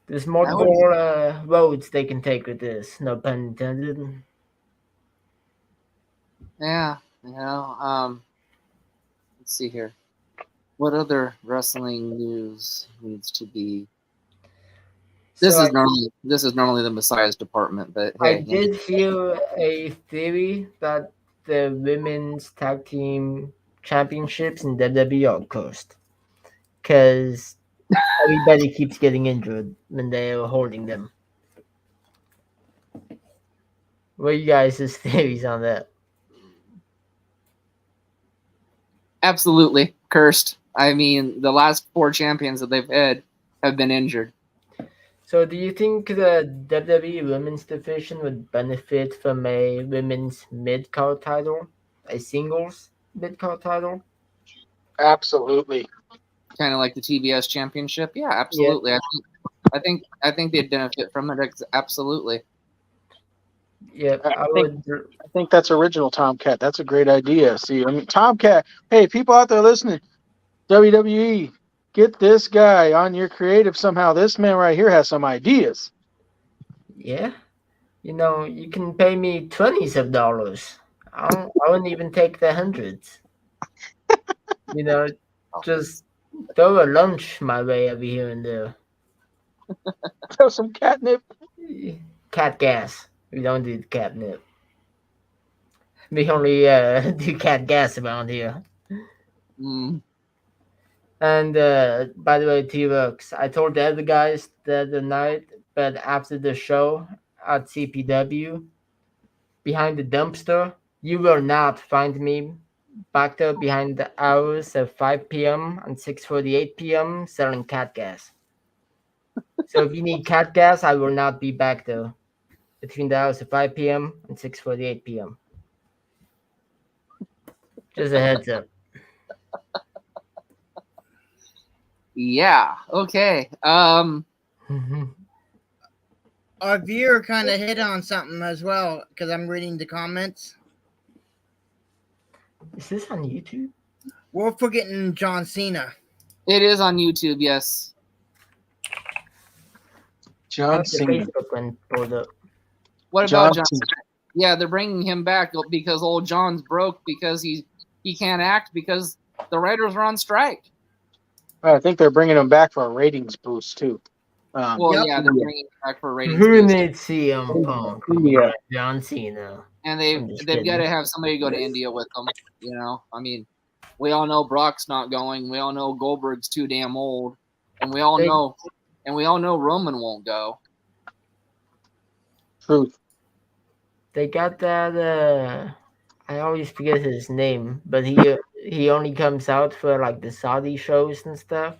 C: There's multiple roads they can take with this. No pun intended.
A: Yeah. Let's see here. What other wrestling news needs to be? This is normally the Messiah's department, but hey,
C: I did hear a theory that the women's tag team championships in WWE are cursed because everybody keeps getting injured when they're holding them. What are you guys' theories on that?
A: absolutely cursed. I mean, the last 4 champions that they've had have been injured.
C: So, do you think the WWE women's division would benefit from a women's mid-card title, a singles mid-card title?
B: Absolutely.
A: Kind of like the TBS championship. Yeah, absolutely.
C: Yep.
A: I think they'd benefit from it. Absolutely.
C: Yep,
B: I think that's original Tomcat. That's a great idea. See, I mean, Tomcat. Hey, people out there listening, WWE, get this guy on your creative somehow. This man right here has some ideas.
C: Yeah, you can pay me $20s of dollars. I wouldn't even take the hundreds. Just throw a lunch my way every here and there.
B: Throw some catnip.
C: Cat gas. We don't do catnip. We only do cat gas around here.
A: Mm.
C: And by the way, T-Rex, I told the other guys the other night, but after the show at CPW, behind the dumpster, you will not find me back there behind the hours of 5 p.m. and 6:48 p.m. selling cat gas. So if you need cat gas, I will not be back there between the hours of 5 p.m. and 6:48 p.m. Just a heads up.
A: Yeah. Okay.
D: Our viewer kind of hit on something as well because I'm reading the comments.
C: Is this on YouTube?
D: We're forgetting John Cena.
A: It is on YouTube, yes.
B: John
C: How's the
B: Cena.
C: Facebook one pulled up?
A: What about
B: John
A: John?
B: Cena.
A: Yeah, they're bringing him back because old John's broke because he can't act because the writers are on strike.
B: I think they're bringing him back for a ratings boost too.
A: Well,
D: Yep.
A: yeah, they're bringing him back for ratings.
C: Who
A: boost.
C: needs CM Punk?
B: Yeah.
C: John Cena.
A: And
C: I'm just
A: they've got to
C: kidding.
A: have somebody go to India with them. You know, I mean, we all know Brock's not going. We all know Goldberg's too damn old, and we all
C: They-
A: know Roman won't go.
B: Truth.
C: They got that. I always forget his name, but he only comes out for like the Saudi shows and stuff.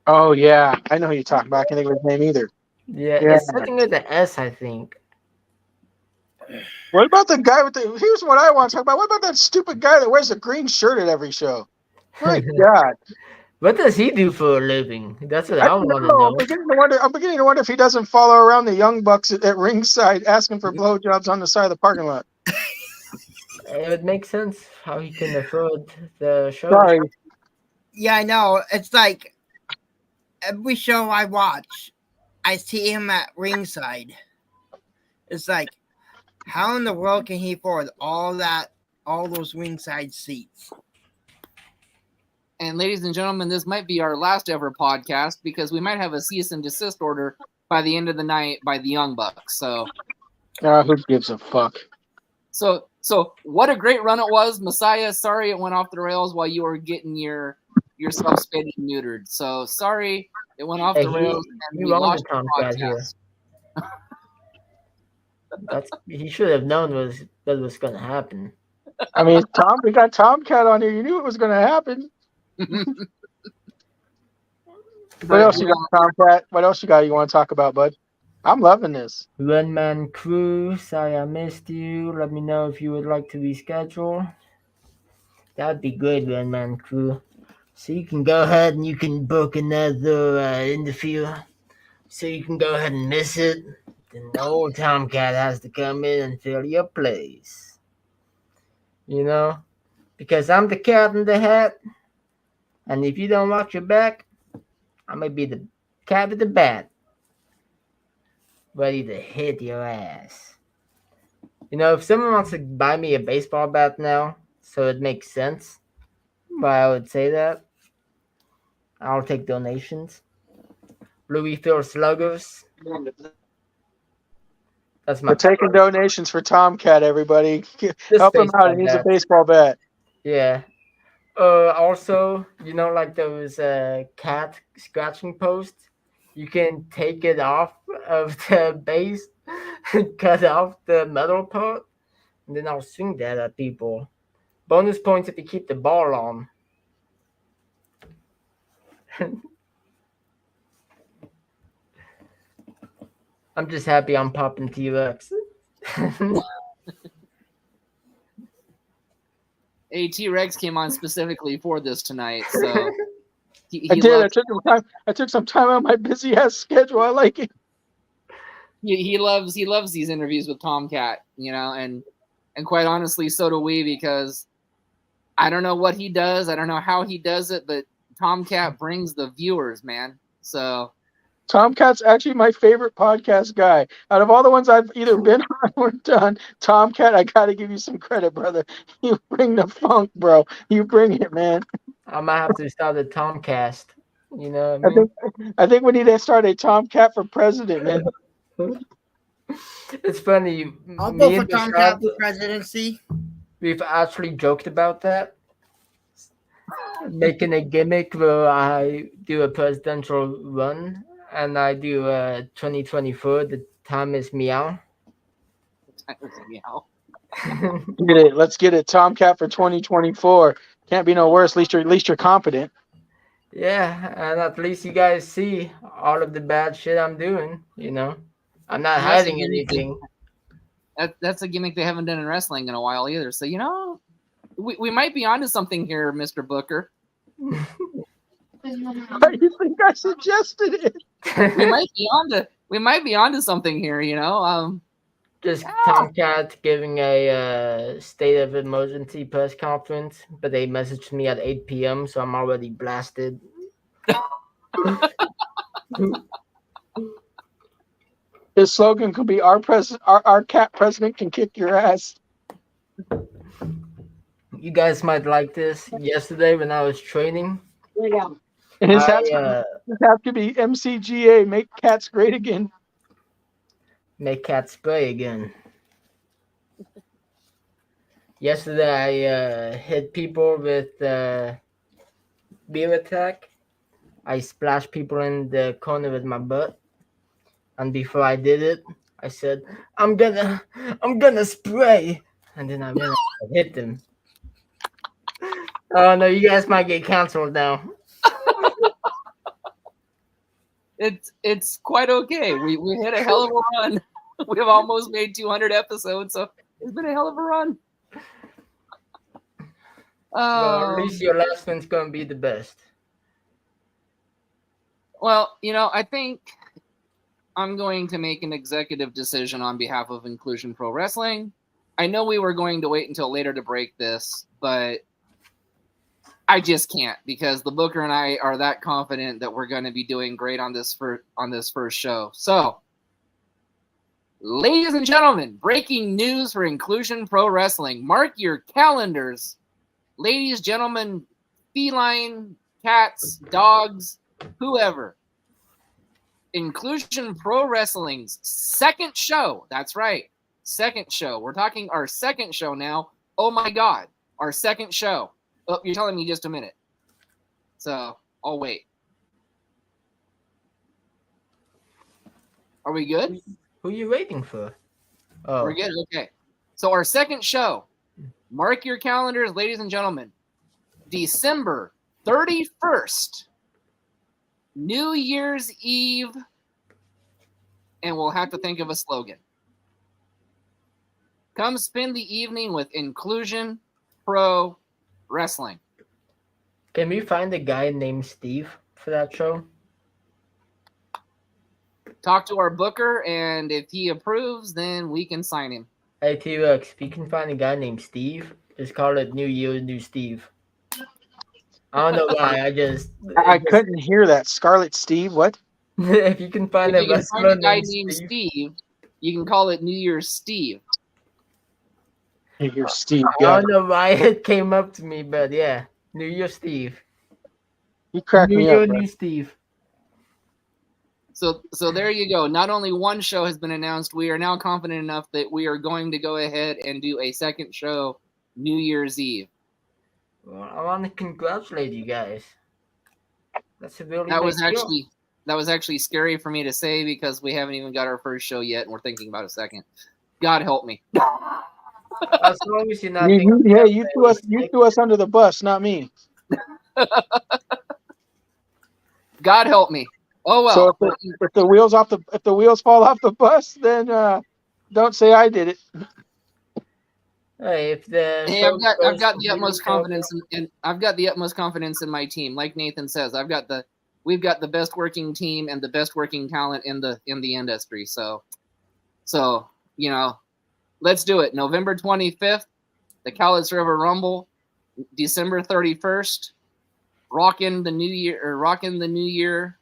B: Oh yeah, I know who you're talking about. I can't think of his name either.
C: Yeah,
B: Yeah.
C: it's something with the S, I think.
B: What about the guy with the? Here's what I want to talk about. What about that stupid guy that wears a green shirt at every show? My God.
C: What does he do for a living? That's what I
B: don't
C: want to
B: know.
C: know.
B: I'm beginning to wonder if he doesn't follow around the Young Bucks at ringside asking for blowjobs on the side of the parking lot.
C: It would make sense how he can afford the show.
B: Sorry.
D: Yeah, I know. It's like every show I watch, I see him at ringside. It's like, how in the world can he afford all those ringside seats?
A: And ladies and gentlemen, this might be our last ever podcast because we might have a cease and desist order by the end of the night by the Young Bucks. So
B: Who gives a fuck?
A: So what a great run it was, Messiah. Sorry it went off the rails while you were getting yourself spayed and neutered. So sorry it went off
C: Hey,
A: the rails and
C: he
A: we
C: wronged
A: lost
C: the
A: the
C: Tomcat here.
A: podcast.
C: He should have known what was going to happen.
B: I mean, we got Tomcat on here. You knew it was going to happen. What else you got, Tomcat? What else you got you want to talk about, bud? I'm loving this.
C: One Man Crew, sorry I missed you. Let me know if you would like to reschedule. That'd be good, One Man Crew. So you can go ahead and you can book another interview. So you can go ahead and miss it. Then the old Tomcat has to come in and fill your place. You know? Because I'm the cat in the hat. And if you don't watch your back, I'm going to be the cat with the bat. Ready to hit your ass. You know, if someone wants to buy me a baseball bat now, so it makes sense why I would say that, I'll take donations. Louisville Sluggers. That's my
B: We're taking donations for Tomcat, everybody. Help him out. He needs a
C: bats.
B: baseball bat.
C: Yeah. Also, you know, like those cat scratching posts, you can take it off of the base, cut off the metal part, and then I'll swing that at people. Bonus points if you keep the ball on. I'm just happy I'm popping T-Rex.
A: Hey, T-Rex came on specifically for this tonight, so he
B: I did.
A: loves,
B: I took some time out of my busy ass schedule. I like it.
A: he loves these interviews with Tomcat, you know, and quite honestly, so do we, because I don't know what he does, I don't know how he does it, but Tomcat brings the viewers, man. So
B: Tomcat's actually my favorite podcast guy. Out of all the ones I've either been on or done, Tomcat, I got to give you some credit, brother. You bring the funk, bro. You bring it, man.
C: I might have to start a Tomcast. You know what I mean?
B: I think we need to start a Tomcat for president, man.
C: It's funny.
D: I'll
C: me
D: go for
C: and
D: Tomcat
C: Bashad,
D: for presidency.
C: we've actually joked about that. Making a gimmick where I do a presidential run and I do 2024. The time is meow.
A: meow.
B: Get it. Let's get it. Tomcat for 2024. Can't be no worse. At least you're competent.
C: Yeah, and at least you guys see all of the bad shit I'm doing. You know, I'm not
A: And that's
C: hiding
A: a gimmick
C: anything.
A: That's a gimmick they haven't done in wrestling in a while either. So, you know, we might be onto something here, Mr. Booker.
B: Why do you think I suggested it?
A: We might be we might be onto something here, you know.
C: Just Tomcat giving a state of emergency press conference, but they messaged me at 8 p.m., so I'm already blasted.
B: His slogan could be our cat president can kick your ass.
C: You guys might like this. Yesterday when I was training,
B: And his have to be MCGA, make cats great again.
C: Make cats spray again. Yesterday I hit people with beer attack. I splashed people in the corner with my butt. And before I did it, I said, I'm gonna spray. And then I went and hit them. Oh no, you guys might get canceled now.
A: It's quite okay. We hit a hell of a run. We've almost made 200 episodes, so it's been a hell of a run.
C: Well, at least your last one's gonna be the best.
A: Well, you know, I think I'm going to make an executive decision on behalf of Inclusion Pro Wrestling. I know we were going to wait until later to break this, but I just can't, because the Booker and I are that confident that we're going to be doing great on this first show. So, ladies and gentlemen, breaking news for Inclusion Pro Wrestling. Mark your calendars. Ladies, gentlemen, feline, cats, dogs, whoever. Inclusion Pro Wrestling's second show. That's right. Second show. We're talking our second show now. Oh my God. Our second show. Oh, you're telling me just a minute. So I'll wait. Are we good?
C: Who are you waiting for? Oh.
A: We're good. Okay. So our second show. Mark your calendars, ladies and gentlemen. December 31st. New Year's Eve. And we'll have to think of a slogan. Come spend the evening with Inclusion Pro Wrestling.
C: Can we find a guy named Steve for that show?
A: Talk to our booker, and if he approves, then we can sign him.
C: Hey T-Rex, if you can find a guy named Steve, just call it New Year, New Steve. I don't know why,
B: I couldn't hear that. Scarlet Steve, what?
C: If you can find
A: If
C: a
A: you can
C: wrestler
A: find a guy
C: named
A: named Steve, you can call it New Year's Steve.
B: New Year's Steve.
C: I don't know why it came up to me, but yeah, New Year Steve.
B: You cracked me up, bro.
C: New Steve.
A: So there you go. Not only one show has been announced, we are now confident enough that we are going to go ahead and do a second show New Year's Eve.
C: Well, I want to congratulate you guys. That's a really
A: That
C: big
A: was actually scary for me to say, because we haven't even got our first show yet, and we're thinking about a second. God help me.
C: As long as you're not
B: you threw us under the bus, not me.
A: God help me. Oh well.
B: So if the wheels fall off the bus, then don't say I did it.
C: Hey,
A: I've got the utmost confidence I've got the utmost confidence in my team. Like Nathan says, we've got the best working team and the best working talent in the industry. So you know, let's do it. November 25th, the Cowlitz River Rumble. December 31st, rocking the new year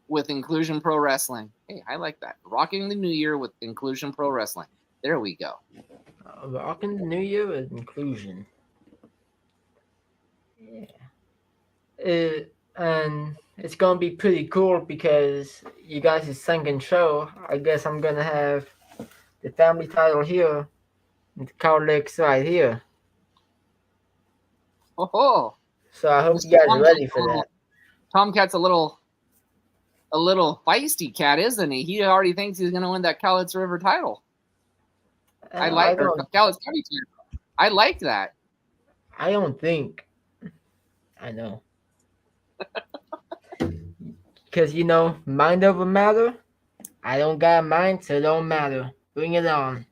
A: with Inclusion Pro Wrestling. Hey, I like that. Rocking the new year with Inclusion Pro Wrestling. There we go.
C: Rocking the new year with Inclusion. Yeah. And it's going to be pretty cool because you guys' second show, I guess I'm going to have the family title here and the Cowlicks right here.
A: Oh.
C: So I hope you guys are ready for that.
A: Tomcat's a little feisty cat, isn't he? He already thinks he's going to win that Cowlitz River title. I like Cowlitz County title. I like that.
C: I don't think. I know. Because, you know, mind over matter. I don't got a mind, so it don't matter. Bring it on.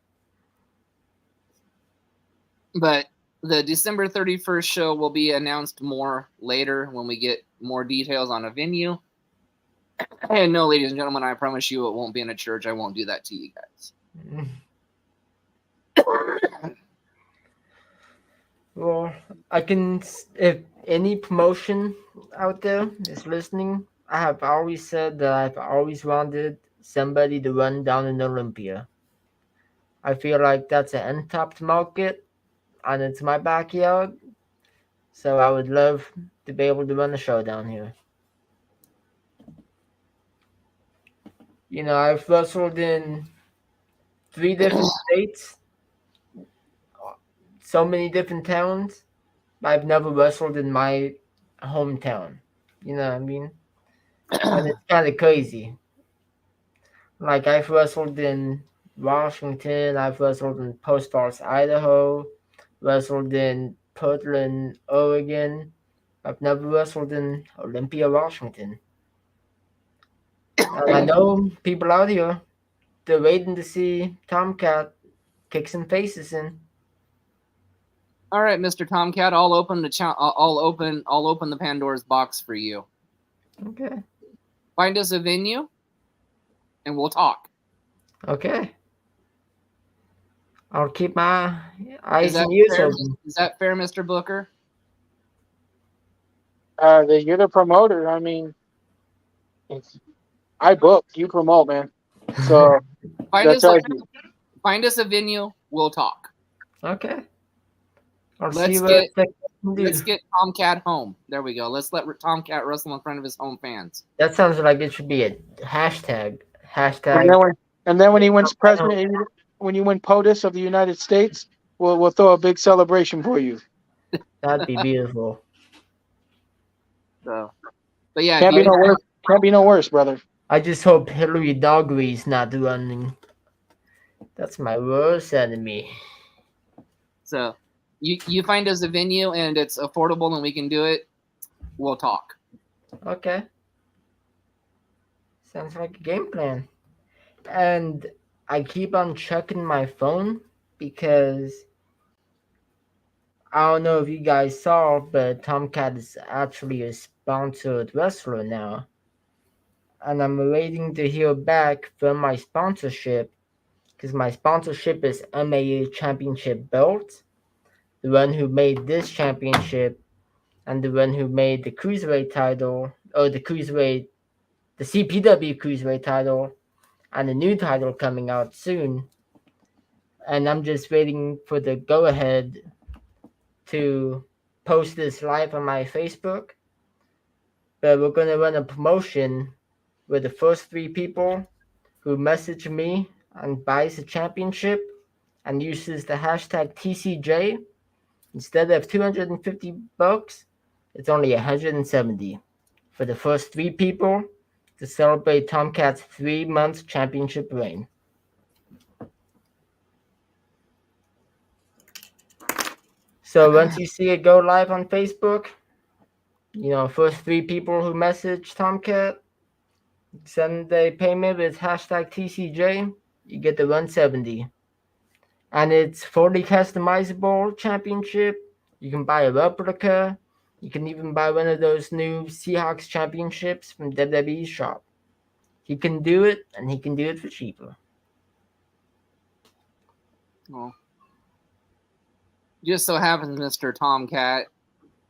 A: But the December 31st show will be announced more later when we get more details on a venue. And no, ladies and gentlemen, I promise you it won't be in a church. I won't do that to you guys.
C: Well, I can, if any promotion out there is listening, I have always said that I've always wanted somebody to run down in Olympia. I feel like that's an untapped market and it's my backyard. So I would love to be able to run a show down here. I've wrestled in 3 different states, so many different towns. I've never wrestled in my hometown. You know what I mean? And it's kind of crazy. Like, I've wrestled in Washington, I've wrestled in Post Falls, Idaho, wrestled in Portland, Oregon. I've never wrestled in Olympia, Washington. And I know people out here, they're waiting to see Tomcat kick some faces in.
A: All right, Mr. Tomcat, I'll open the Pandora's box for you.
C: Okay.
A: Find us a venue, and we'll talk.
C: Okay. I'll keep my eyes and ears open.
A: Is that fair, Mr. Booker?
B: You're the promoter. I mean, I book, you promote, man. So
A: find us a venue. We'll talk.
C: Okay.
A: Let's get Tomcat home. There we go. Let's let Tomcat wrestle in front of his home fans.
C: That sounds like it should be a hashtag.
B: And then when he wins president, when you win POTUS of the United States, we'll throw a big celebration for you.
C: That'd be beautiful.
A: So, but yeah,
B: can't be no worse, brother.
C: I just hope Hillary Doggery's not running. That's my worst enemy.
A: So, you find us a venue and it's affordable and we can do it. We'll talk.
C: Okay. Sounds like a game plan. And I keep on checking my phone because I don't know if you guys saw, but Tomcat is actually a sponsored wrestler now. And I'm waiting to hear back from my sponsorship because my sponsorship is MAA Championship Belt, the one who made this championship, and the one who made the Cruiserweight title, or the CPW Cruiserweight title, and the new title coming out soon. And I'm just waiting for the go-ahead to post this live on my Facebook. But we're going to run a promotion with the first 3 people who message me and buys the championship and uses the hashtag TCJ. Instead of $250, it's only $170 for the first 3 people to celebrate Tomcat's 3-month championship reign. So once you see it go live on Facebook, first 3 people who message Tomcat, send a payment with hashtag TCJ, you get the 170. And it's fully customizable championship. You can buy a replica. You can even buy one of those new Seahawks championships from WWE's shop. He can do it, and he can do it for cheaper.
A: Well, just so happens, Mr. Tomcat,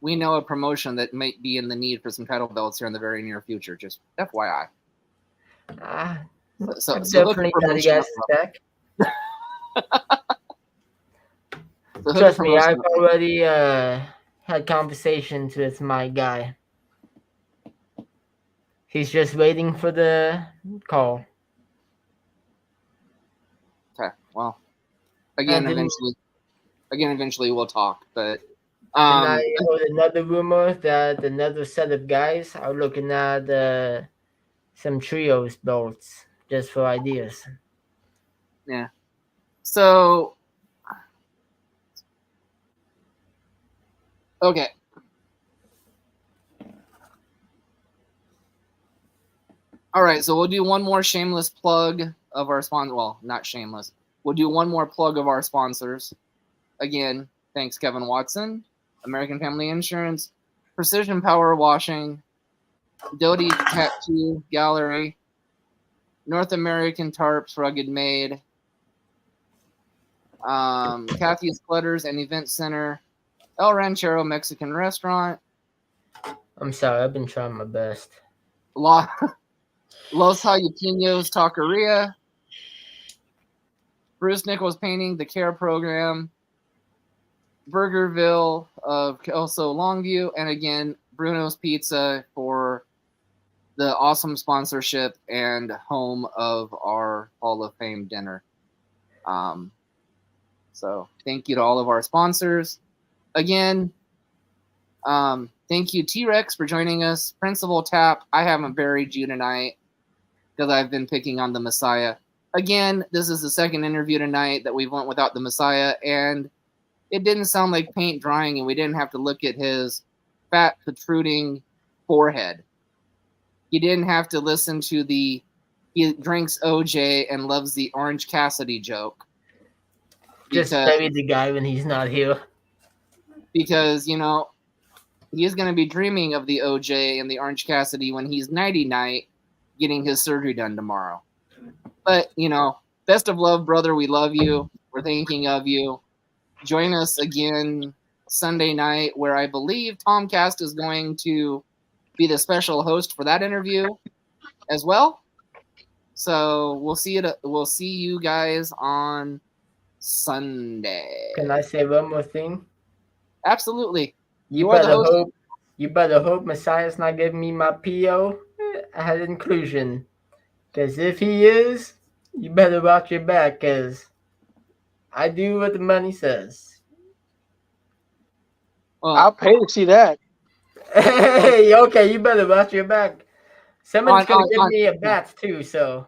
A: we know a promotion that might be in the need for some title belts here in the very near future. Just FYI.
C: So definitely got you guys back. Trust me, I've already had conversations with my guy. He's just waiting for the call.
A: Okay, well, eventually we'll talk. But
C: and I heard another rumor that another set of guys are looking at some trios belts just for ideas.
A: Yeah. So, okay. All right, so we'll do one more shameless plug of our sponsor. Well, not shameless. We'll do one more plug of our sponsors. Again, thanks, Kevin Watson, American Family Insurance, Precision Power Washing, Doty Tattoo Gallery, North American Tarps Rugged Made, Kathy's Clutters and Event Center, El Ranchero Mexican Restaurant,
C: I'm sorry, I've been trying my best.
A: Los Jalapenos Taqueria, Bruce Nichols Painting, The Care Program, Burgerville of also Longview, and again, Bruno's Pizza for the awesome sponsorship and home of our Hall of Fame dinner. So thank you to all of our sponsors. Again, thank you, T-Rex, for joining us. Principal Tap, I haven't buried you tonight because I've been picking on the Messiah. Again, this is the second interview tonight that we went without the Messiah, and it didn't sound like paint drying, and we didn't have to look at his fat, protruding forehead. You didn't have to listen to the he drinks OJ and loves the Orange Cassidy joke.
C: Just bury the guy when he's not here.
A: Because, you know, he's going to be dreaming of the OJ and the Orange Cassidy when he's nighty-night getting his surgery done tomorrow. But, you know, best of love, brother. We love you. We're thinking of you. Join us again Sunday night, where I believe Tomcat is going to be the special host for that interview as well. So we'll see you guys on Sunday.
C: Can I say one more thing?
A: Absolutely.
C: You better hope Messiah's not giving me my PO at inclusion. Because if he is, you better watch your back, because I do what the money says.
B: Well, I'll pay to see that.
C: Hey, okay, you better watch your back. Someone's going to give me a bat, too, so.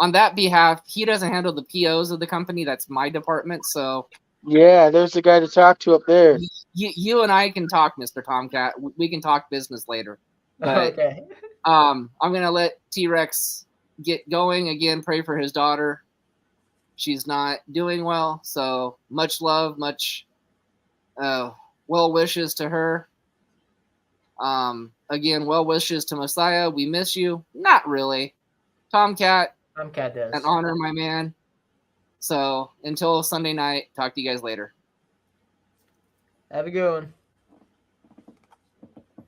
A: On that behalf, he doesn't handle the POs of the company. That's my department, so.
B: Yeah, there's the guy to talk to up there.
A: You and I can talk, Mr. Tomcat. We can talk business later. But,
C: okay.
A: I'm going to let T-Rex get going. Again, pray for his daughter. She's not doing well, so much love, much well wishes to her. Again, well wishes to Messiah. We miss you. Not really. Tomcat does. An honor, my man. So until Sunday night, talk to you guys later.
C: Have a good one.